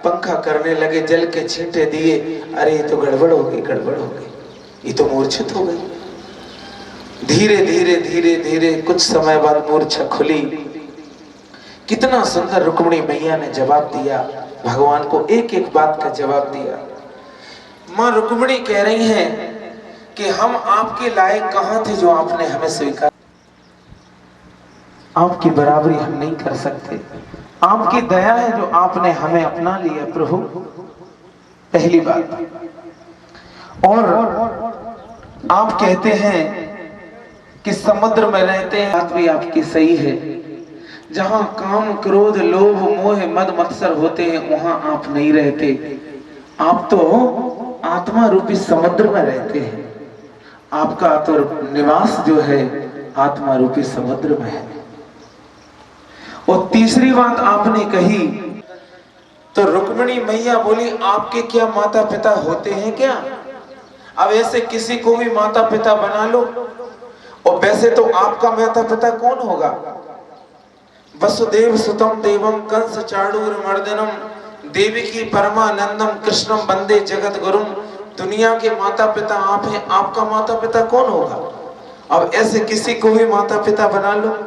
पंखा करने लगे, जल के छींटे दिए। अरे ये तो गड़बड़ हो गई, गड़बड़ हो गई, ये तो मूर्छित हो गई। धीरे धीरे धीरे धीरे कुछ समय बाद मूर्छा खुली। कितना सुंदर रुक्मिणी मैया ने जवाब दिया, भगवान को एक एक बात का जवाब दिया। मां रुक्मिणी कह रही हैं कि हम आपके लायक कहां थे जो आपने हमें स्वीकार, आपकी बराबरी हम नहीं कर सकते, आपकी दया है जो आपने हमें अपना लिया प्रभु, पहली बात। और आप कहते हैं कि समुद्र में रहते हैं, बात भी आपकी सही है। जहां काम क्रोध लोभ मोह मद मत्सर होते हैं वहां आप नहीं रहते। आप तो आत्मा रूपी समुद्र में रहते हैं। आपका तो निवास जो है आत्मा रूपी समुद्र में है। और तीसरी बात आपने कही तो रुक्मिणी मैया बोली, आपके क्या माता पिता होते हैं क्या? अब ऐसे किसी को भी माता पिता बना लो। और वैसे तो आपका माता पिता कौन होगा? वसुदेव सुतम देवम कंस चाणूर मर्दनम देवकी परमानंदम कृष्णम वंदे जगत गुरुम। दुनिया के माता पिता आप हैं, आपका माता पिता कौन होगा? अब ऐसे किसी को भी माता पिता बना लो।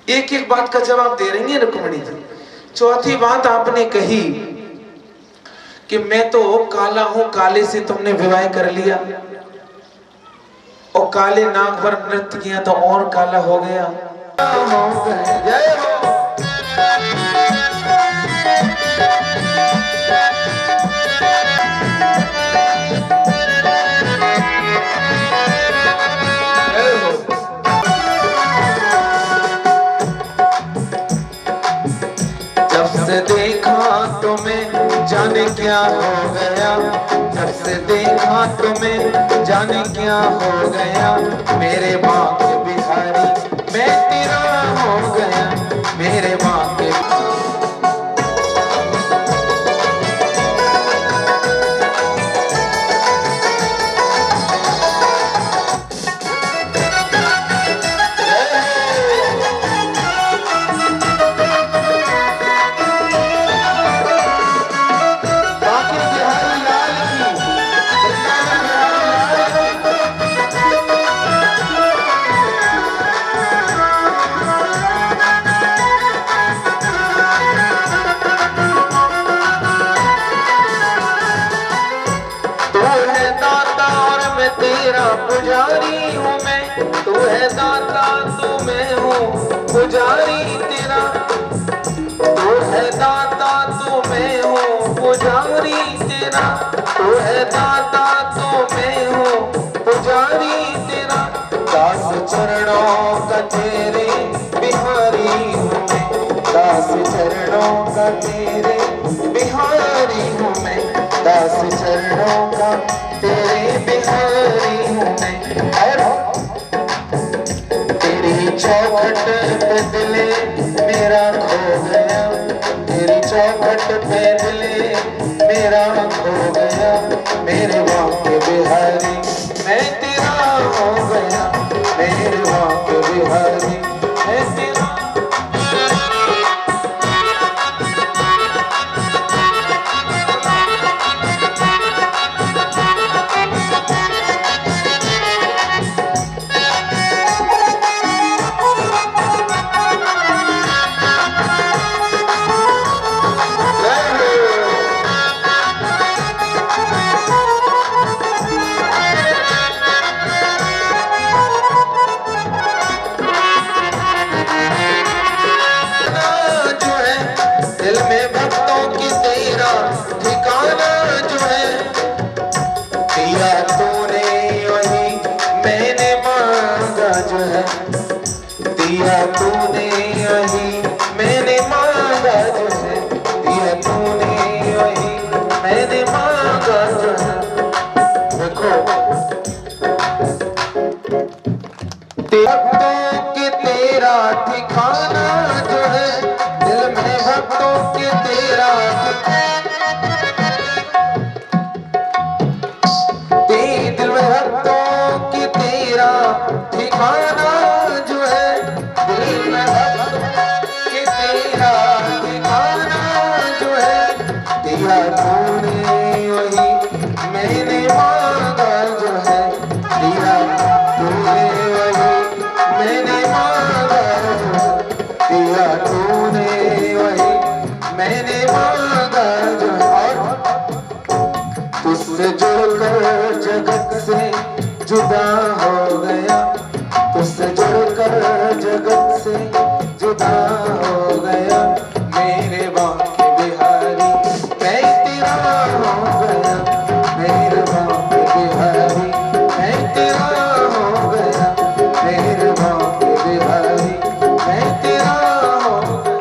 एक एक बात का जवाब दे रही है रुक्मिणी जी। चौथी बात आपने कही कि मैं तो काला हूं, काले से तुमने विवाह कर लिया और काले नाग पर नृत्य किया तो और काला हो गया। जय हो। जब से देखा तुम्हें जाने क्या हो गया, जब से देखा तुम्हें जाने क्या हो गया, मेरे माँ के बिहारी मैं तेरा हो गया, मेरे माँ के। पुजारी हूँ मैं, तू है दाता तू मैं हूँ पुजारी तेरा, तू है दाता तू मैं हूँ पुजारी तेरा, तू है दाता तू मैं हूँ पुजारी तेरा, दास चरणों का तेरे बिहारी हूँ मैं, दास चरणों का तेरे बिहारी हूँ मैं, दास चरणों का तेरे बिहारी हूँ मैं। तेरी चौखट पे दिले मेरा खो गया, तेरी चौखट पे दिले मेरा खो गया, मेरे माँ के बिहारी मैं तेरा हो गया, मेरे माँ के बिहारी मैं तेरा। दिया तूने यही मैंने मांगा जो है, दिया तूने यही मैंने मांगा जो है। देखो भक्तों के तेरा ठिकाना जो है, दिल में भक्तों के तेरा दिल में भक्तों के तेरा ठिकाना जो है, दिल में भक्तों के तेरा ठिकाना दिया तूने वही मैंने मांगा जो है, दिया तूने वही मैंने मांगा, दिया तूने वही मैंने मांगा जो है। तुझसे जुड़कर जगत से जुदा हो गया, तुझसे जुड़कर जगत से जुदा हो गया, मेरे बांके बिहारी मैं तेरा हो गया, मेरे बांके बिहारी मैं तेरा हो गया, मेरे बांके बिहारी मैं तेरा हो गया।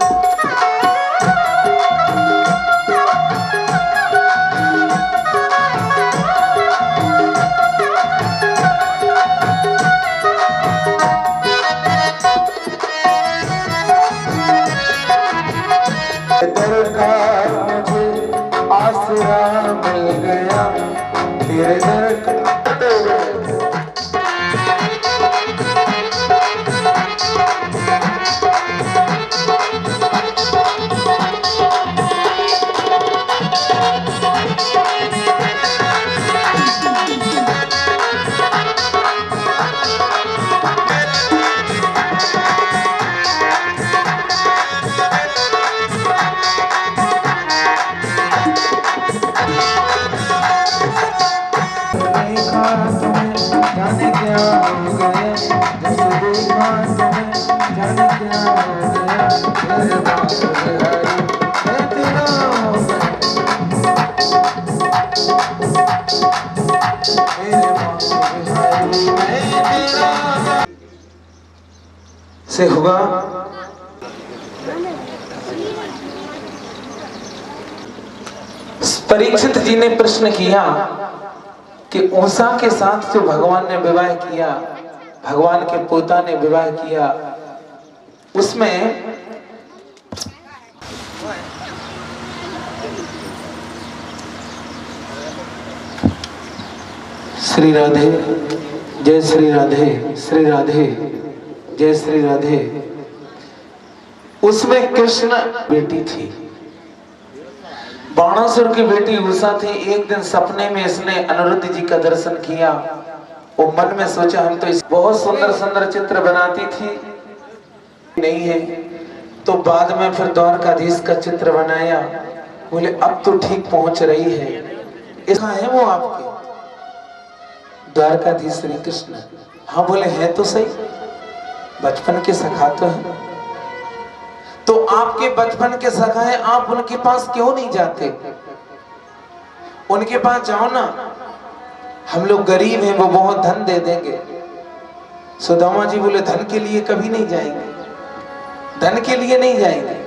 दरकार मुझे आसरा मिल गया, तेरे दरकार जाने क्या हो गया, जैसे देखा तुम्हें जाने क्या हो गया, मेरे बांके बिहारी मैं तेरा हो गया, मेरे बांके बिहारी मैं तेरा से होगा। परीक्षित जी ने प्रश्न किया कि उषा के साथ जो भगवान ने विवाह किया, भगवान के पोता ने विवाह किया, उसमें श्री राधे जय श्री राधे, श्री राधे जय श्री राधे, उसमें कृष्ण बेटी थी, बाणासुर की बेटी उषा थी। एक दिन सपने में इसने अनिरुद्ध जी का दर्शन किया। वो मन में सोचा हम तो इस बहुत सुंदर सुंदर चित्र बनाती थी, नहीं है, तो बाद में फिर द्वारकाधीश का चित्र बनाया। बोले अब तो ठीक पहुंच रही है। ऐसा है वो आपके द्वारकाधीश श्री कृष्ण? हाँ बोले है तो सही, बचपन के सखा तो है। तो आपके बचपन के सखा है, आप उनके पास क्यों नहीं जाते? उनके पास जाओ ना, हम लोग गरीब हैं, वो बहुत धन दे देंगे। सुदामा जी बोले धन के लिए कभी नहीं जाएंगे, धन के लिए नहीं जाएंगे।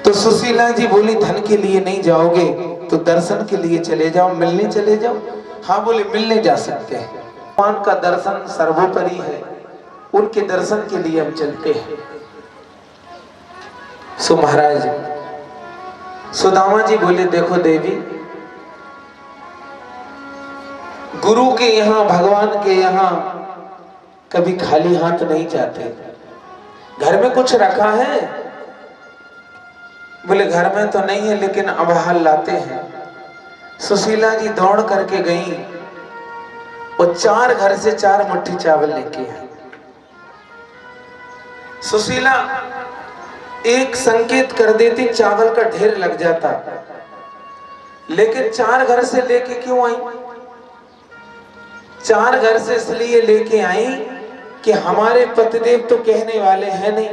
तो सुशीला जी बोली धन के लिए नहीं जाओगे तो दर्शन के लिए चले जाओ, मिलने चले जाओ। हाँ बोले मिलने जा सकते हैं, भगवान का दर्शन सर्वोपरि है, उनके दर्शन के लिए हम चलते हैं। सो महाराज सुदामा जी बोले देखो देवी, गुरु के यहाँ, भगवान के यहाँ कभी खाली हाथ नहीं जाते। घर में कुछ रखा है? बोले घर में तो नहीं है, लेकिन अबहाल लाते हैं। सुशीला जी दौड़ करके गई, वो 4 घर से 4 मुट्ठी चावल लेके आई। सुशीला एक संकेत कर देती, चावल का ढेर लग जाता, लेकिन 4 घर से लेके क्यों आई? 4 घर से इसलिए लेके आई कि हमारे पतिदेव तो कहने वाले हैं नहीं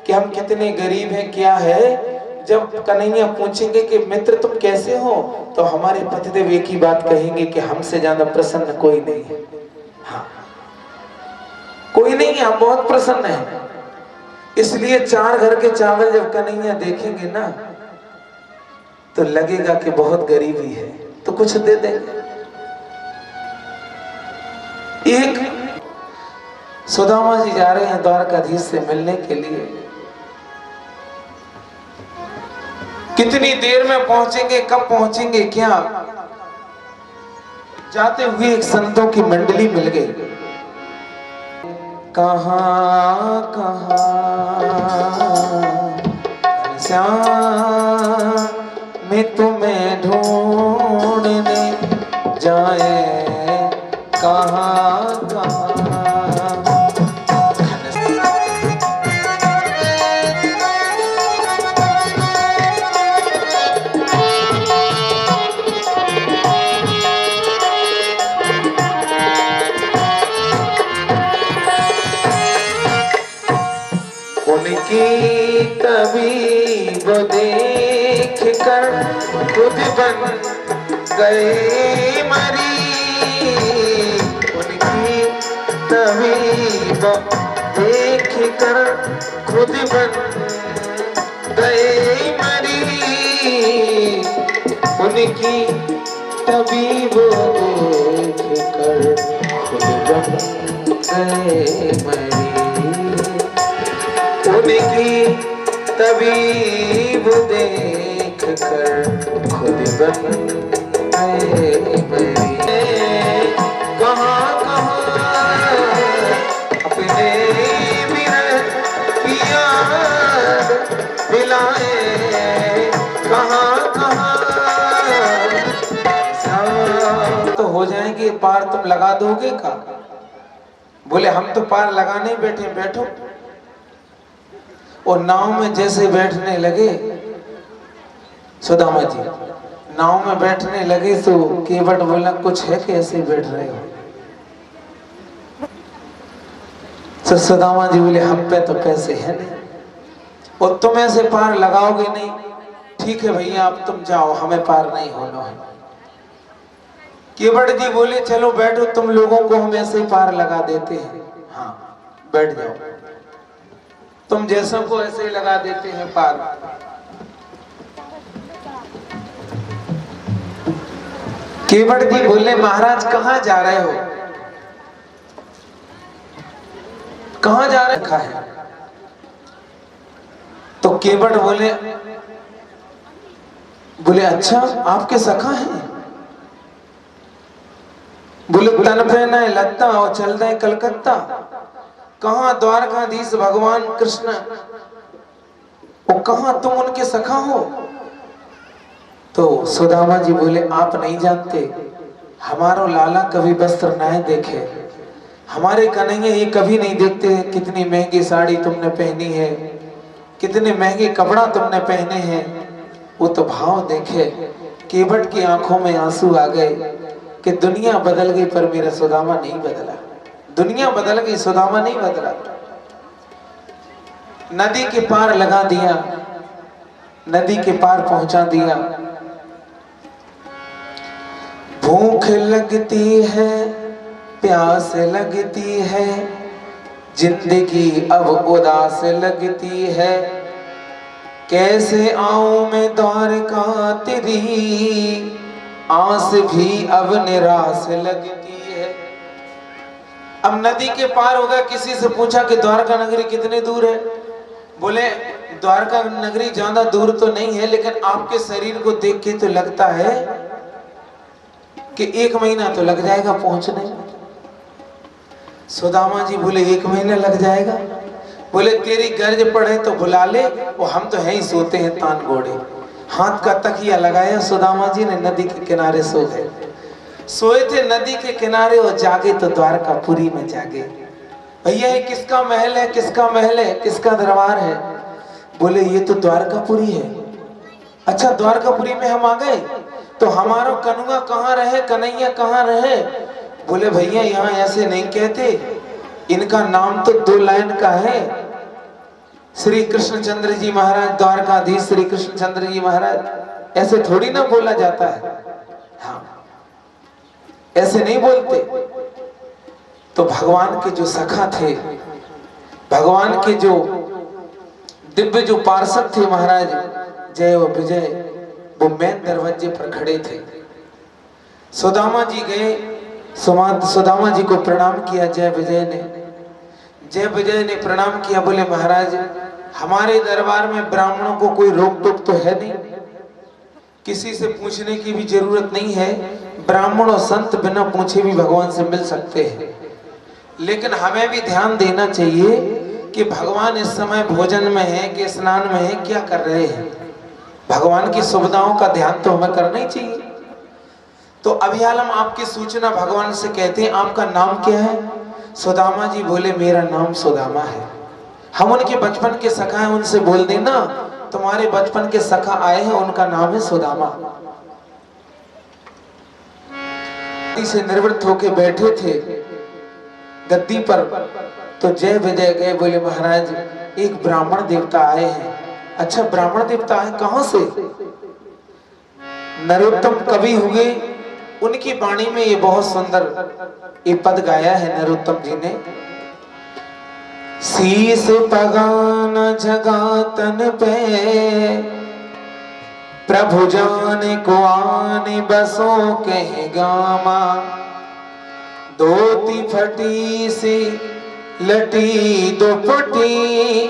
कि हम कितने गरीब हैं, क्या है। जब कन्हैया पूछेंगे कि मित्र तुम कैसे हो, तो हमारे पतिदेव एक ही बात कहेंगे कि हमसे ज्यादा प्रसन्न कोई नहीं है। हाँ, कोई नहीं है, हम बहुत प्रसन्न हैं। इसलिए 4 घर के चावल जब कन्हैया देखेंगे ना, तो लगेगा कि बहुत गरीबी है, तो कुछ दे देंगे। एक सुदामा जी जा रहे हैं द्वारकाधीश से मिलने के लिए। कितनी देर में पहुंचेंगे, कब पहुंचेंगे क्या? जाते हुए एक संतों की मंडली मिल गई। कहाँ कहाँ श्याम में तुम देख कर खुद बन गए मरी, उनकी तबीब देख कर खुद बन गए मरी, उनकी तबीब देख कर खुद बन गए मरी, उनकी तबीब देख कर खुद बन गए मरी। कहाँ कहाँ अपने विरह की याद दिलाए, कहाँ कहाँ तो हो जाएंगे पार, तुम लगा दोगे का? बोले हम तो पार लगाने बैठे, बैठो। और नाव में जैसे बैठने लगे सुदामा जी, नाव में बैठने लगे तो केवट बोला कुछ है कि ऐसे बैठ रहे हो? तो सुदामा जी बोले हम पे तो पैसे है नहीं और तुम ऐसे पार लगाओगे नहीं। ठीक है भैया अब तुम जाओ, हमें पार नहीं होना है। केवट जी बोले चलो बैठो, तुम लोगों को हम ऐसे ही पार लगा देते हैं। हाँ बैठ जाओ, तुम जैसों को ऐसे ही लगा देते हैं पार। केवट जी बोले महाराज कहाँ जा रहे हो? कहाँ जा रखा है? तो केवट बोले अच्छा आपके सखा हैं? बोले तन पहना है लत्ता और चल रहे कलकत्ता। कहाँ द्वारकाधीश भगवान कृष्ण, वो कहाँ तुम उनके सखा हो? तो सुदामा जी बोले आप नहीं जानते, हमारो लाला कभी वस्त्र नहीं देखे, हमारे कन्हैया ये कभी नहीं देखते कितनी महंगी साड़ी तुमने पहनी है, कितने महंगे कपड़ा तुमने पहने हैं। वो तो भाव देखे। केवट की आंखों में आंसू आ गए कि दुनिया बदल गई पर मेरा सुदामा नहीं बदला। दुनिया बदल गई, सुदामा नहीं बदला। नदी के पार लगा दिया, नदी के पार पहुंचा दिया। भूख लगती है, प्यास लगती है, जिंदगी अब उदास लगती है, कैसे आऊं मैं द्वारका तेरी, आस भी अब निराश लगती है। अब नदी के पार हो गया। किसी से पूछा कि द्वारका नगरी कितने दूर है? बोले द्वारका नगरी ज्यादा दूर तो नहीं है, लेकिन आपके शरीर को देख के तो लगता है कि 1 महीना तो लग जाएगा पहुंचने में। सुदामा जी बोले 1 महीना लग जाएगा? बोले तेरी गर्ज पड़े तो बुला ले, वो हम तो है ही सोते हैं तान घोड़े। हाथ का तकिया लगाया, सुदामा जी ने नदी के किनारे सो गए। सोए थे नदी के किनारे और जागे तो द्वारकापुरी में जागे। भैया ये किसका महल है, किसका महल है, किसका दरबार है? बोले ये तो द्वारकापुरी है। अच्छा द्वारकापुरी में हम आ गए, तो हमारा कन्हैया कहाँ रहे, कन्हैया कहाँ रहे? बोले भैया यहाँ ऐसे नहीं कहते, इनका नाम तो 2 लाइन का है, श्री कृष्णचंद्र जी महाराज, द्वारकाधीश श्री कृष्णचंद्र जी महाराज। ऐसे थोड़ी ना बोला जाता है। हाँ ऐसे नहीं बोलते। तो भगवान के जो सखा थे, भगवान के जो दिव्य जो पार्षद थे महाराज जय व विजय, वो मेन दरवाजे पर खड़े थे। सुदामा जी गए, सुदामा जी को प्रणाम किया जय विजय ने। जय विजय ने प्रणाम किया, बोले महाराज हमारे दरबार में ब्राह्मणों को कोई रोक टोक तो है नहीं, किसी से पूछने की भी जरूरत नहीं है। ब्राह्मण और संत बिना पूछे भी भगवान से मिल सकते हैं, लेकिन हमें भी ध्यान देना चाहिए कि भगवान इस समय भोजन में है कि स्नान में है, क्या कर रहे हैं। भगवान की सुविधाओं का ध्यान तो हमें करना ही चाहिए। तो अभियालम आपकी सूचना भगवान से कहते हैं आपका नाम क्या है? सुदामा जी बोले मेरा नाम सुदामा है। हम उनके बचपन के सखा हैं, उनसे बोल देना तुम्हारे बचपन के सखा आए हैं, उनका नाम है सुदामा। से निवृत्त होके बैठे थे गद्दी पर, तो जय विजय गए, बोले महाराज एक ब्राह्मण देवता आए हैं, अच्छा ब्राह्मण देवता है कहां से? नरोत्तम कवि हुए, उनकी वाणी में ये बहुत सुंदर ये पद गाया है नरोत्तम जी ने। शीस पगान जगातन पे, प्रभु जाने को आने बसों कह गामा। धोती फटी सी लटी दुपटी,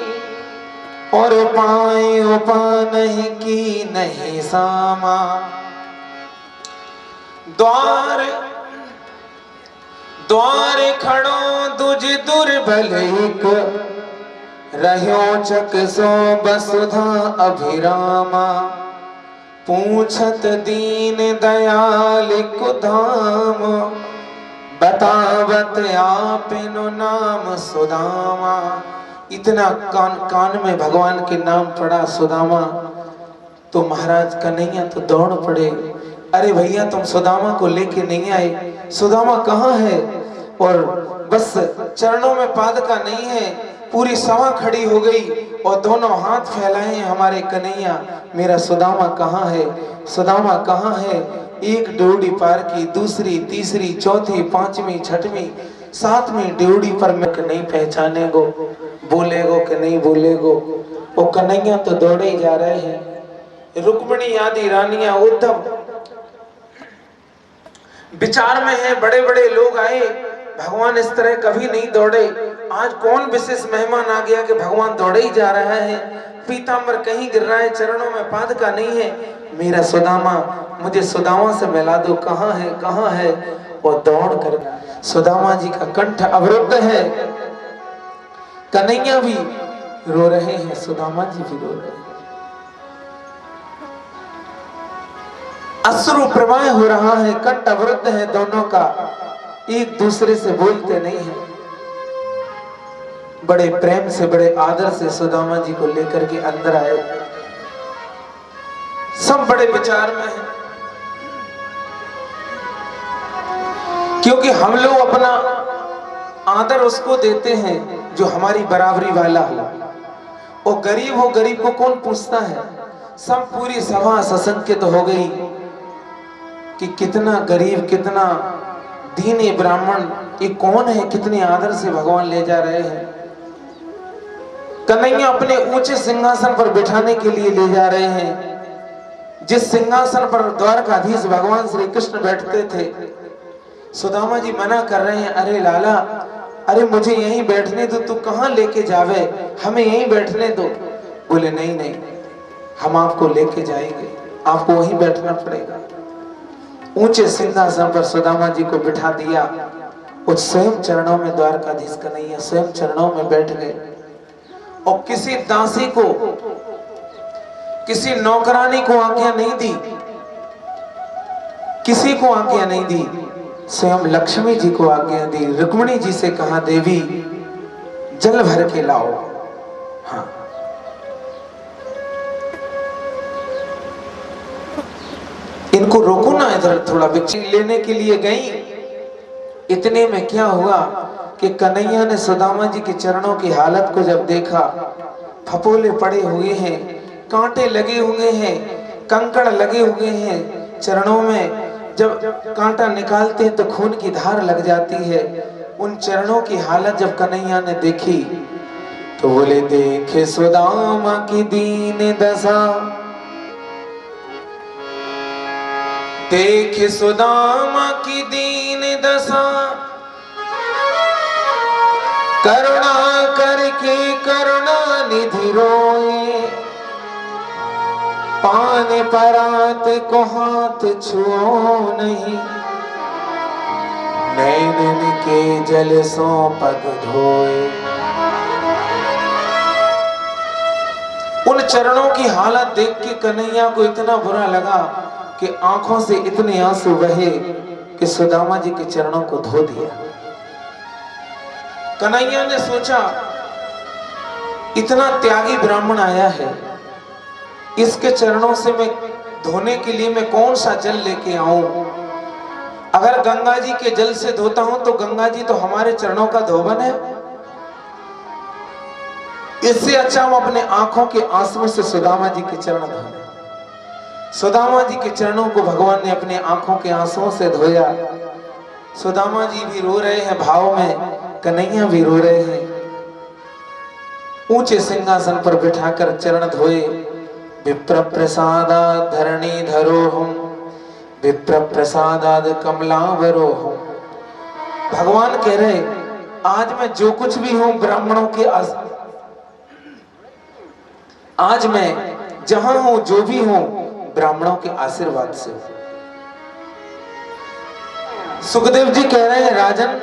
और पाए उपा नहीं की नहीं सामा। द्वार द्वार खड़ो दुज दुर्बल एक, रह्यो चक सो बसुधा अभिरामा। पूछत दीन दयाल कुधाम, बतावत आपनो नाम सुदामा। इतना कान कान में भगवान के नाम पड़ा सुदामा, तो महाराज कन्हैया तो दौड़ पड़े। अरे भैया तुम सुदामा को लेके नहीं आए, सुदामा कहाँ है? और बस चरणों में पादका नहीं है, पूरी सभा खड़ी हो गई और दोनों हाथ फैलाए हमारे कन्हैया, मेरा सुदामा कहाँ है? सुदामा कहाँ है? एक ड्योढ़ी पार की, दूसरी, तीसरी, चौथी, पांचवी, छठवीं, सातवीं ड्योढ़ी पर मैं नहीं पहचाने गो, बोलेगो कि नहीं बोलेगो। वो कन्हैया तो दौड़े ही जा रहे हैं। रुक्मिणी आदि रानियां उद्धव विचार में है, बड़े बड़े लोग आए, भगवान इस तरह कभी नहीं दौड़े। आज कौन विशेष मेहमान आ गया कि भगवान दौड़े ही जा रहा है? पीतांबर कहीं गिर रहा है, चरणों में पादका नहीं है। मेरा सुदामा, मुझे सुदामा से मिला दो, कहाँ है कहाँ है? और दौड़ कर सुदामा जी का कंठ अवरुद्ध है। कन्हैया भी रो रहे हैं, सुदामा जी भी रो रहे हैं। अश्रु प्रवाह हो रहा है, कंठ अवरुद्ध है दोनों का, एक दूसरे से बोलते नहीं है। बड़े प्रेम से, बड़े आदर से सुदामा जी को लेकर के अंदर आए। सब बड़े विचार में हैं, क्योंकि हम लोग अपना आदर उसको देते हैं जो हमारी बराबरी वाला हो। और गरीब हो, गरीब को कौन पूछता है? सब पूरी सभा सशंकित हो गई कि कितना गरीब, कितना दीन ब्राह्मण, ये कौन है? कितने आदर से भगवान ले जा रहे हैं। कन्हैया अपने ऊंचे सिंहासन पर बिठाने के लिए ले जा रहे हैं, जिस सिंहासन पर द्वारकाधीश भगवान श्री कृष्ण बैठते थे। सुदामा जी मना कर रहे हैं, अरे लाला, अरे मुझे यहीं बैठने दो, तू कहां लेके जावे, हमें यहीं बैठने दो। बोले नहीं नहीं, हम आपको लेके जाएंगे, आपको वहीं बैठना पड़ेगा। ऊंचे सिंहासन पर सुदामा जी को बिठा दिया। उस स्वयं चरणों में द्वारकाधीश कन्हैया स्वयं चरणों में बैठ गए। और किसी दासी को, किसी नौकरानी को आज्ञा नहीं दी, किसी को आज्ञा नहीं दी, स्वयं लक्ष्मी जी को आज्ञा दी। रुक्मिणी जी से कहा, देवी जल भर के लाओ। हाँ, इनको रोको ना, इधर थोड़ा भिक्षा लेने के लिए गई। इतने में क्या हुआ कि कन्हैया ने सुदामा जी के चरणों की हालत को जब देखा, फपोले पड़े हुए हैं, कांटे लगे हुए हैं, कंकड़ लगे हुए हैं चरणों में। जब कांटा निकालते हैं तो खून की धार लग जाती है। उन चरणों की हालत जब कन्हैया ने देखी तो बोले, देखे सुदामा की दीन दशा, देखे सुदामा की दीन दशा, करुणा करके करुणा निधि रोए, पान परात को हाथ छुओ नहीं, नैनन के जल सो पग धोए। उन चरणों की हालत देख के कन्हैया को इतना बुरा लगा कि आंखों से इतने आंसू बहे कि सुदामा जी के चरणों को धो दिया। कन्हैया ने सोचा, इतना त्यागी ब्राह्मण आया है, इसके चरणों से मैं धोने के लिए मैं कौन सा जल लेके आऊं? अगर गंगा जी के जल से धोता हूं तो गंगा जी तो हमारे चरणों का धोबन है। इससे अच्छा हम अपने आंखों के आंसुओं से सुदामा जी के चरण धोए। सुदामा जी के चरणों को भगवान ने अपने आंखों के आंसुओं से धोया। सुदामा जी भी रो रहे हैं भाव में, कन्हैया भी रो रहे हैं। ऊंचे सिंहासन पर बिठाकर चरण धोए। विप्र प्रसादाद धरणी धरोहम, विप्र प्रसादाद कमलावरोहम। भगवान कह रहे आज मैं जो कुछ भी हूं ब्राह्मणों के आज मैं जहां हूं जो भी हूं ब्राह्मणों के आशीर्वाद से। सुखदेव जी कह रहे हैं राजन,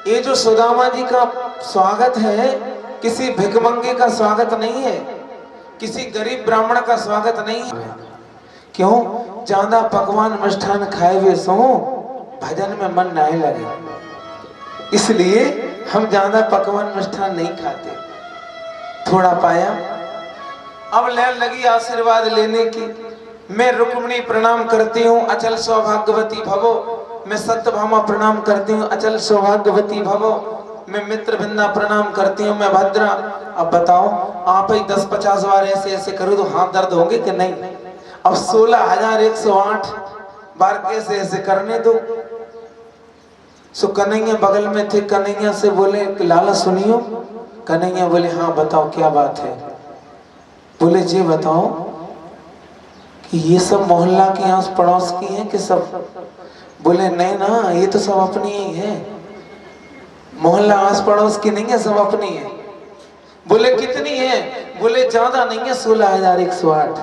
ये जो सुदामा जी का स्वागत है किसी भिखमंगे का स्वागत नहीं है, किसी गरीब ब्राह्मण का स्वागत नहीं है। क्यों? ज्यादा पकवान मिष्ठान खाए हुए सो भजन में मन नहीं लगे, इसलिए हम ज्यादा पकवान मिष्ठान नहीं खाते। थोड़ा पाया, अब लहर लगी आशीर्वाद लेने की। मैं रुक्मिणी प्रणाम करती हूँ, अचल सौभाग्यवती भवो। मैं सत्यभामा प्रणाम करती हूँ, अचल सौभाग्यवती भवो। मैं मित्रवृंदा प्रणाम करती हूँ, मैं भद्रा। अब बताओ आप ही 10-50 बार ऐसे ऐसे करो तो हाथ दर्द होंगे कि नहीं? अब 16,108 बार कैसे ऐसे करने दो। सो कन्हैया बगल में थे, कन्हैया से बोले लाला सुनियो। कन्हैया बोले हाँ बताओ क्या बात है। बोले जी बताओ कि ये सब मोहल्ला की आस पड़ोस की हैं कि सब? बोले नहीं ना, ये तो सब अपनी ही है, मोहल्ला आस पड़ोस की नहीं है, सब अपनी है। बोले कितनी है? बोले ज्यादा नहीं है, 16,108,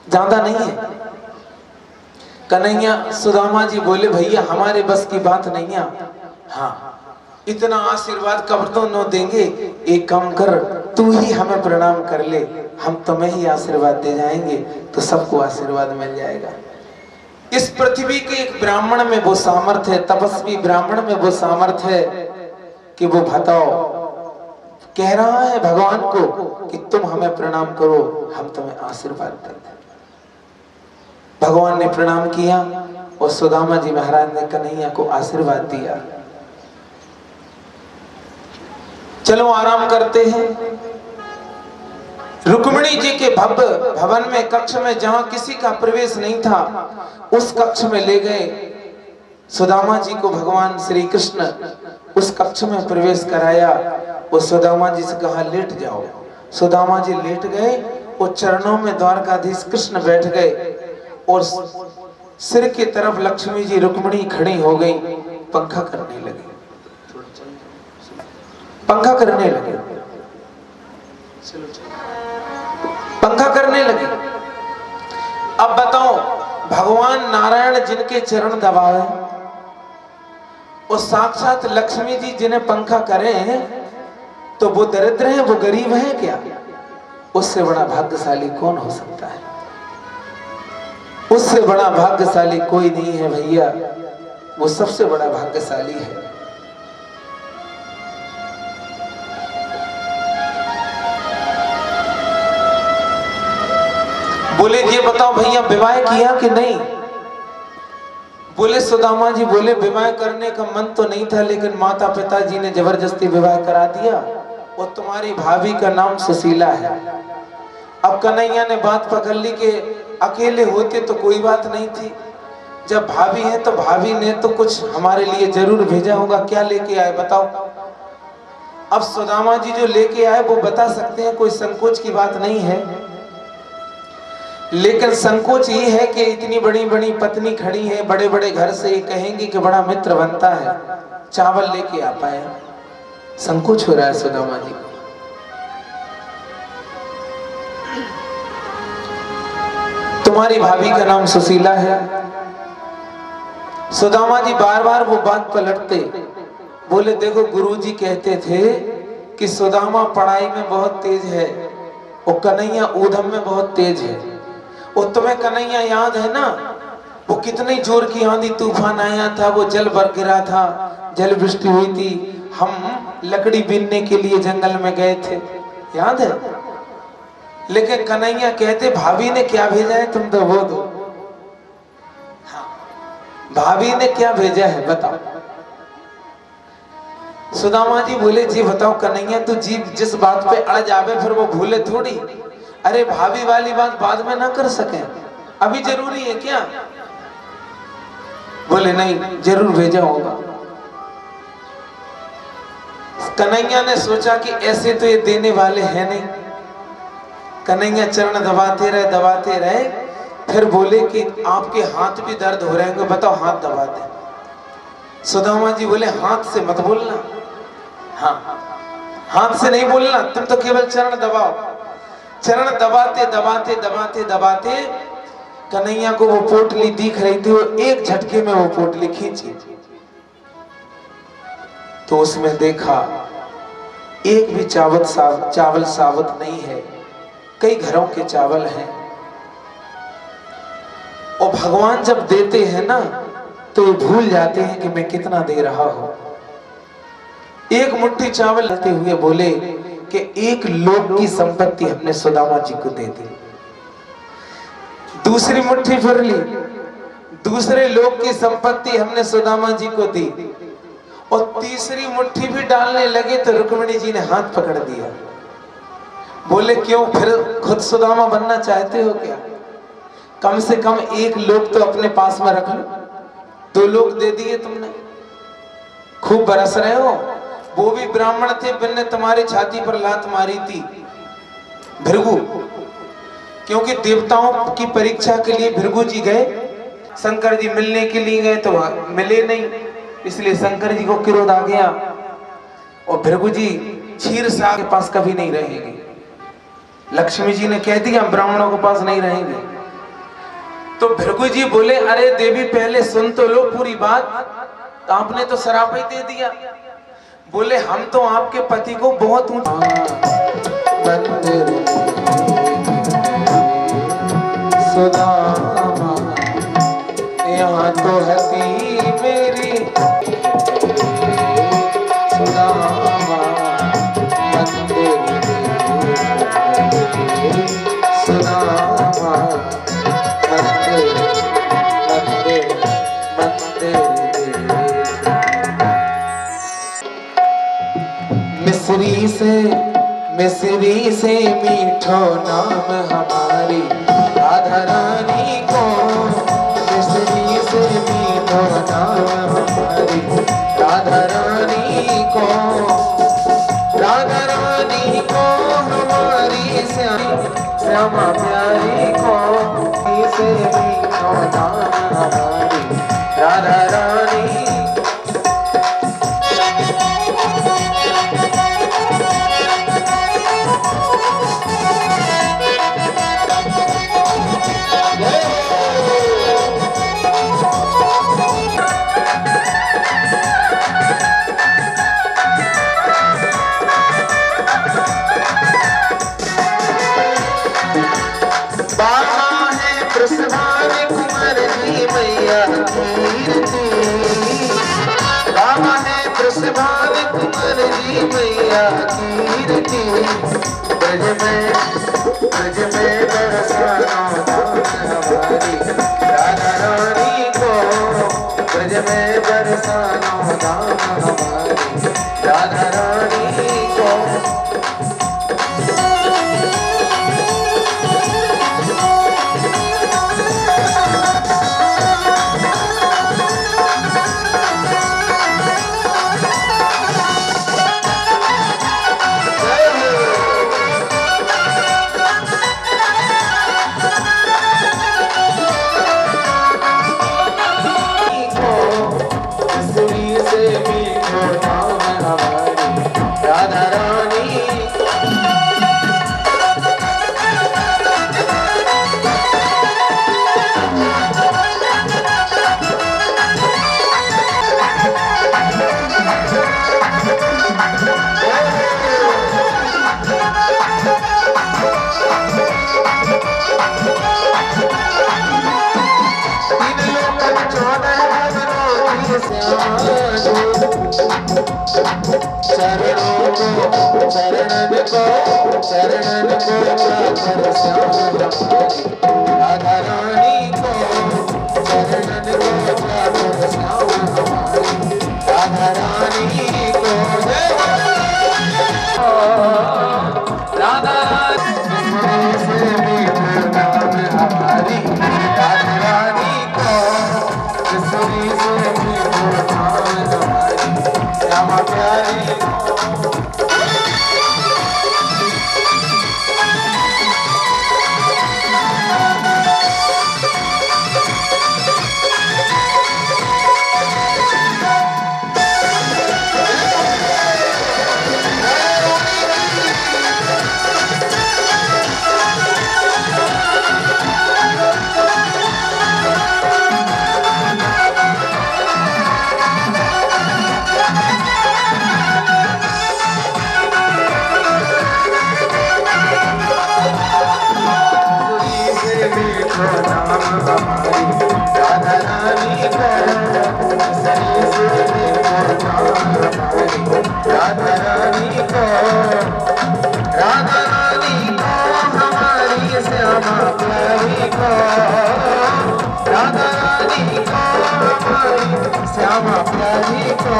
ज्यादा नहीं है। कन्हैया सुदामा जी बोले भैया हमारे बस की बात नहीं है। हाँ इतना आशीर्वाद कब तो न देंगे, एक काम कर तू ही हमें प्रणाम कर ले, हम तुम्हें ही आशीर्वाद दे जाएंगे, तो सबको आशीर्वाद मिल जाएगा। इस पृथ्वी के एक ब्राह्मण में वो सामर्थ्य है, तपस्वी ब्राह्मण में वो सामर्थ्य है कि वो बताओ कह रहा है भगवान को कि तुम हमें प्रणाम करो, हम तुम्हें आशीर्वाद देते। भगवान ने प्रणाम किया और सुदामा जी महाराज ने कन्हैया को आशीर्वाद दिया। चलो आराम करते हैं। रुक्मिणी जी के भव्य भवन में, कक्ष में, जहां किसी का प्रवेश नहीं था, उस कक्ष में ले गए सुदामा जी को भगवान श्री कृष्ण। उस कक्ष में प्रवेश कराया और सुदामा जी से कहा लेट जाओ। सुदामा जी लेट गए और चरणों में द्वारकाधीश कृष्ण बैठ गए और सिर की तरफ लक्ष्मी जी रुक्मिणी खड़ी हो गई, पंखा करने लगी, पंखा करने लगे, पंखा करने लगे। अब बताओ भगवान नारायण जिनके चरण दबाए और साक्षात लक्ष्मी जी जिन्हें पंखा करें, तो वो दरिद्र है, वो गरीब है क्या? उससे बड़ा भाग्यशाली कौन हो सकता है? उससे बड़ा भाग्यशाली कोई नहीं है भैया, वो सबसे बड़ा भाग्यशाली है। बोले ये बताओ भैया विवाह किया कि नहीं? बोले सुदामा जी बोले विवाह करने का मन तो नहीं था, लेकिन माता पिताजी ने जबरदस्ती विवाह करा दिया और तुम्हारी भाभी का नाम सुशीला है। अब कन्हैया ने बात पकड़ ली कि अकेले होते तो कोई बात नहीं थी, जब भाभी है तो भाभी ने तो कुछ हमारे लिए जरूर भेजा होगा। क्या लेके आए बताओ? अब सुदामा जी जो लेके आए वो बता सकते हैं, कोई संकोच की बात नहीं है, लेकिन संकोच ये है कि इतनी बड़ी बड़ी पत्नी खड़ी है, बड़े बड़े घर से, ये कहेंगे कि बड़ा मित्र बनता है, चावल लेके आ पाए, संकोच हो रहा है सुदामा जी को। तुम्हारी भाभी का नाम सुशीला है। सुदामा जी बार बार वो बात पलटते, बोले देखो गुरुजी कहते थे कि सुदामा पढ़ाई में बहुत तेज है और कन्हैया ऊधम में बहुत तेज है। और तुम्हें कन्हैया याद है ना, वो कितनी जोर की आंधी तूफान आया था, वो जल भर गिरा था, जल वृष्टि हुई थी, हम लकड़ी बीनने के लिए जंगल में गए थे, याद है? लेकिन कन्हैया कहते भाभी ने क्या भेजा है, तुम तो वो दो। हाँ, भाभी ने क्या भेजा है बताओ? सुदामा जी बोले जी बताओ कन्हैया, तू जीव जिस बात पे अड़ जावे फिर वो भूले थोड़ी। अरे भाभी वाली बात बाद में ना कर सके, अभी जरूरी है क्या? बोले नहीं, जरूर भेजा होगा। कन्हैया ने सोचा कि ऐसे तो ये देने वाले हैं नहीं। कन्हैया चरण दबाते रहे, फिर बोले कि आपके हाथ भी दर्द हो रहे हैं, बताओ हाथ दबा दे। सुदामा जी बोले हाथ से मत बोलना, हाँ हाथ से नहीं बोलना, तुम तो केवल चरण दबाओ। चरण दबाते कन्हैया को वो पोटली दिख रही थी, वो एक झटके में वो पोटली खींची तो उसमें देखा एक भी चावल साबुत नहीं है, कई घरों के चावल हैं। और भगवान जब देते हैं ना तो ये भूल जाते हैं कि मैं कितना दे रहा हूं। एक मुट्ठी चावल लेते हुए बोले कि एक लोक की संपत्ति हमने सुदामा जी को दे दी। दूसरी मुट्ठी फिर ली, दूसरे लोक की संपत्ति हमने सुदामा जी को दी। और तीसरी मुट्ठी भी डालने लगे तो रुक्मिणी जी ने हाथ पकड़ दिया। बोले क्यों, फिर खुद सुदामा बनना चाहते हो क्या? कम से कम एक लोक तो अपने पास में रख लो, 2 लोक दे दिए तुमने, खूब बरस रहे हो। वो भी ब्राह्मण थे, बिन्ने तुम्हारी छाती पर लात मारी थी भृगु, क्योंकि देवताओं की परीक्षा के लिए भृगु जी गए, शंकर जी मिलने के लिए गए तो मिले नहीं, इसलिए शंकर जी को क्रोध आ गया और भृगु जी क्षीरसागर के पास कभी नहीं रहेंगे। लक्ष्मी जी ने कह दिया ब्राह्मणों के पास नहीं रहेंगे। तो भृगु जी बोले अरे देवी पहले सुन तो लो पूरी बात, आपने तो श्राप ही दे दिया। बोले हम तो आपके पति को बहुत सुदामा यहाँ तो हती मेरी सुदामा मंदिर सुदामा मंदिर मंदिर मंदिर। मिस्री से मीठो नाम हमारी राधा रानी को, मिस्री से मीठो नाम हमारी राधा रानी को, राधा रानी को हमारी श्यामा प्यारी को, से मीठो नाम हमारी राधा रानी। ब्रज में बरसाना हमारी राधा रानी को, ब्रज में बरसाना हमारी राधा रानी को। चरणन को चाकर श्याम राधा रानी को, चरणन को चाकर श्याम राधा रानी को। देखो नाम हमारी राधा रानी को, सही से देखो नाम हमारी राधा रानी को, राधा रानी को हमारी श्यामा प्यारी को, राधा रानी को हमारी श्यामा प्यारी को,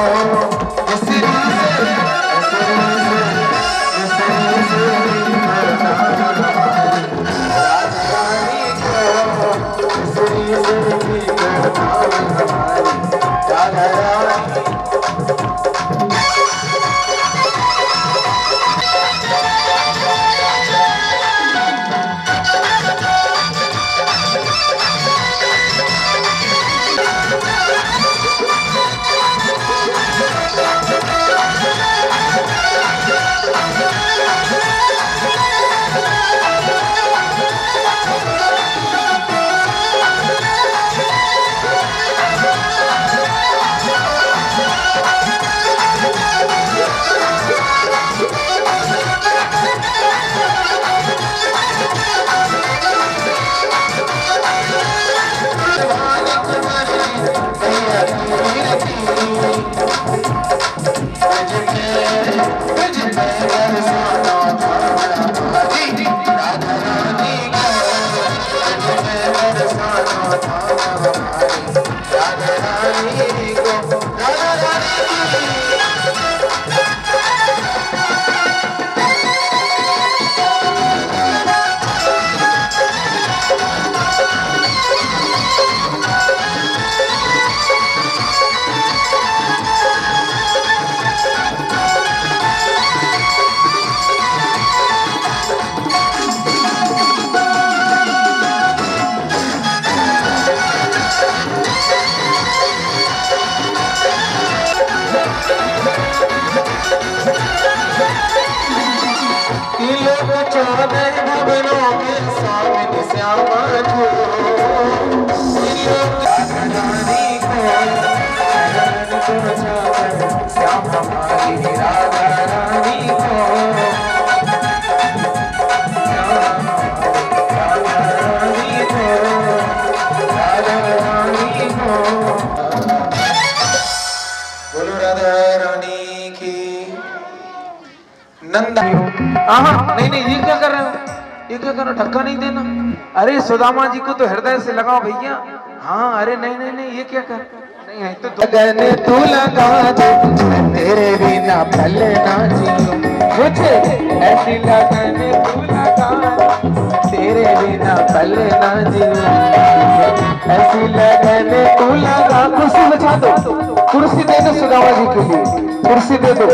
नंदा। नहीं नहीं, ये क्या कर रहे हो, ये क्या कर रहे हो, धक्का नहीं देना। अरे सुदामा जी को तो हृदय से लगाओ भैया। हाँ, अरे नहीं नहीं नहीं, ये क्या कर, नहीं है तो लगन तू लगा दे, तेरे बिना पल ना जियो, मुझे ऐसी लगन तू लगा दे, तेरे बिना पल ना जियो, ऐसी लगन तू लगा। कुर्सी बचा दो, कुर्सी दे दो सुदामा जी के लिए, कुर्सी दे दो।